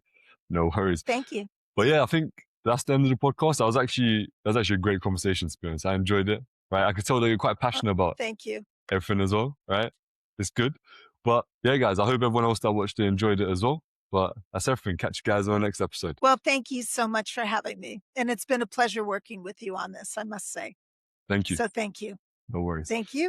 No worries. Thank you. But yeah, I think that's the end of the podcast. That was actually a great conversation, to be honest. I enjoyed it, right? I could tell that you're quite passionate about Thank you. everything as well, right? It's good. But yeah, guys, I hope everyone else that watched it enjoyed it as well. But that's everything. Catch you guys on the next episode. Well, thank you so much for having me. And it's been a pleasure working with you on this, I must say. Thank you. So thank you. No worries. Thank you.